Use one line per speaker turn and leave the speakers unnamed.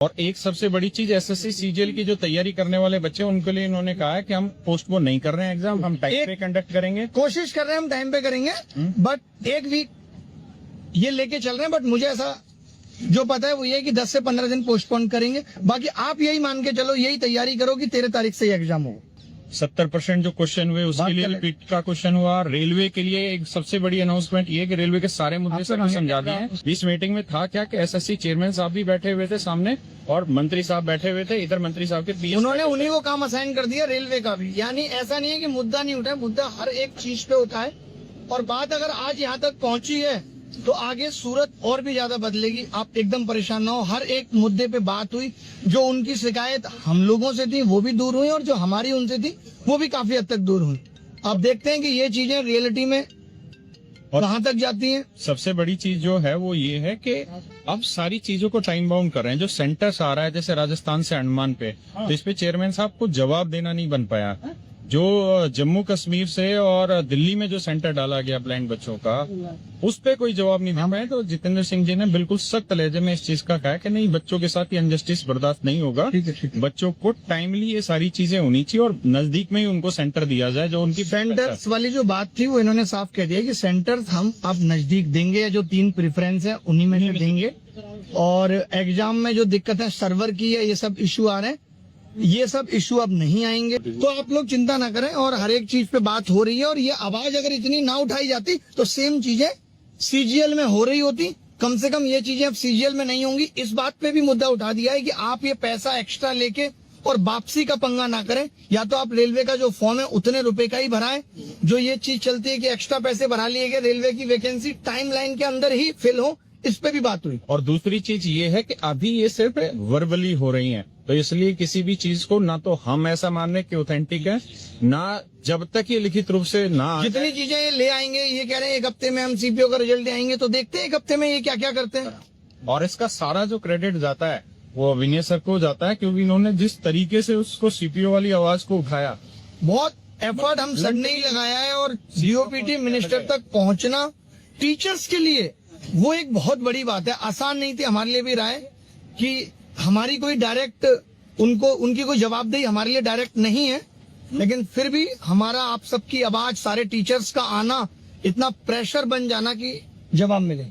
और एक सबसे बड़ी चीज एसएससी सीजीएल की जो तैयारी करने वाले बच्चे उनके लिए इन्होंने कहा है कि हम पोस्टपोन नहीं कर रहे हैं एग्जाम, हम टाइम पे कंडक्ट करेंगे।
कोशिश कर रहे हैं हम टाइम पे करेंगे, बट एक वीक ये लेके चल रहे हैं। बट मुझे ऐसा जो पता है वो ये है कि 10 से 15 दिन पोस्टपोन करेंगे। बाकी आप यही मान के चलो, यही तैयारी करो कि 13 तारीख से एग्जाम हो।
70% जो क्वेश्चन हुए उसके लिए रिपीट का क्वेश्चन हुआ। रेलवे के लिए एक सबसे बड़ी अनाउंसमेंट ये कि रेलवे के सारे मुद्दे सर समझा दिए हैं। इस मीटिंग में था क्या कि एसएससी चेयरमैन साहब भी बैठे हुए थे सामने और मंत्री साहब बैठे हुए थे, इधर मंत्री साहब के पीएस
उन्होंने उन्हीं को काम असाइन कर दिया, रेलवे का भी। यानी ऐसा नहीं है कि मुद्दा नहीं उठा है, मुद्दा हर एक चीज पे उठा है। और बात अगर आज यहाँ तक पहुंची है तो आगे सूरत और भी ज्यादा बदलेगी। आप एकदम परेशान ना हो। हर एक मुद्दे पे बात हुई, जो उनकी शिकायत हम लोगों से थी वो भी दूर हुई और जो हमारी उनसे थी वो भी काफी हद तक दूर हुई। अब देखते हैं कि ये चीजें रियलिटी में कहाँ तक जाती हैं।
सबसे बड़ी चीज जो है वो ये है कि अब सारी चीजों को टाइम बाउंड कर रहे हैं। जो सेंटर्स आ रहा है जैसे राजस्थान से अंडमान पे, तो इस पे चेयरमैन साहब को जवाब देना नहीं बन पाया। जो जम्मू कश्मीर से और दिल्ली में जो सेंटर डाला गया ब्लाइंड बच्चों का, उस पे कोई जवाब नहीं दे पाए। तो जितेंद्र सिंह जी ने बिल्कुल सख्त लहजे में इस चीज का कहा कि नहीं, बच्चों के साथ ये अनजस्टिस बर्दाश्त नहीं होगा। बच्चों को टाइमली ये सारी चीजें होनी चाहिए और नजदीक में ही उनको सेंटर दिया जाए। जो उनकी
सेंटर्स वाली जो बात थी वो इन्होंने साफ कह दिया कि सेंटर्स हम अब नजदीक देंगे, जो 3 प्रेफरेंस है उन्हीं में से देंगे। और एग्जाम में जो दिक्कत है सर्वर की है, ये सब इश्यू आ रहे हैं, ये सब इशू अब नहीं आएंगे। तो आप लोग चिंता ना करें। और हर एक चीज पे बात हो रही है और ये आवाज अगर इतनी ना उठाई जाती तो सेम चीजें सीजीएल में हो रही होती। कम से कम ये चीजें अब सीजीएल में नहीं होंगी। इस बात पे भी मुद्दा उठा दिया है कि आप ये पैसा एक्स्ट्रा लेके और वापसी का पंगा ना करें। या तो आप रेलवे का जो फॉर्म है उतने रुपए का ही भराएं। जो ये चीज चलती है कि एक्स्ट्रा पैसे भरा लिए गए, रेलवे की वैकेंसी टाइमलाइन के अंदर ही फिल हो, इस पे भी बात हुई।
और दूसरी चीज ये है कि अभी ये सिर्फ वर्बली हो रही हैं, तो इसलिए किसी भी चीज को ना तो हम ऐसा मान रहे कि ऑथेंटिक है, ना जब तक ये लिखित रूप से ना
जितनी चीजें ये ले आएंगे, ये कह रहे हैं 1 हफ्ते में हम सीपीओ का रिजल्ट आएंगे, तो देखते हैं 1 हफ्ते में ये क्या क्या करते हैं।
और इसका सारा जो क्रेडिट जाता है वो विनय सर को जाता है, क्योंकि इन्होंने जिस तरीके से उसको सीपीओ वाली आवाज को उठाया,
बहुत एफर्ट हम सब ने ही लगाया है। और जीओपीटी मिनिस्टर तक पहुंचना टीचर्स के लिए वो एक बहुत बड़ी बात है। आसान नहीं थी हमारे लिए भी राय कि हमारी कोई डायरेक्ट उनकी कोई जवाबदेही हमारे लिए डायरेक्ट नहीं है, लेकिन फिर भी हमारा आप सबकी आवाज, सारे टीचर्स का आना, इतना प्रेशर बन जाना कि जवाब मिले।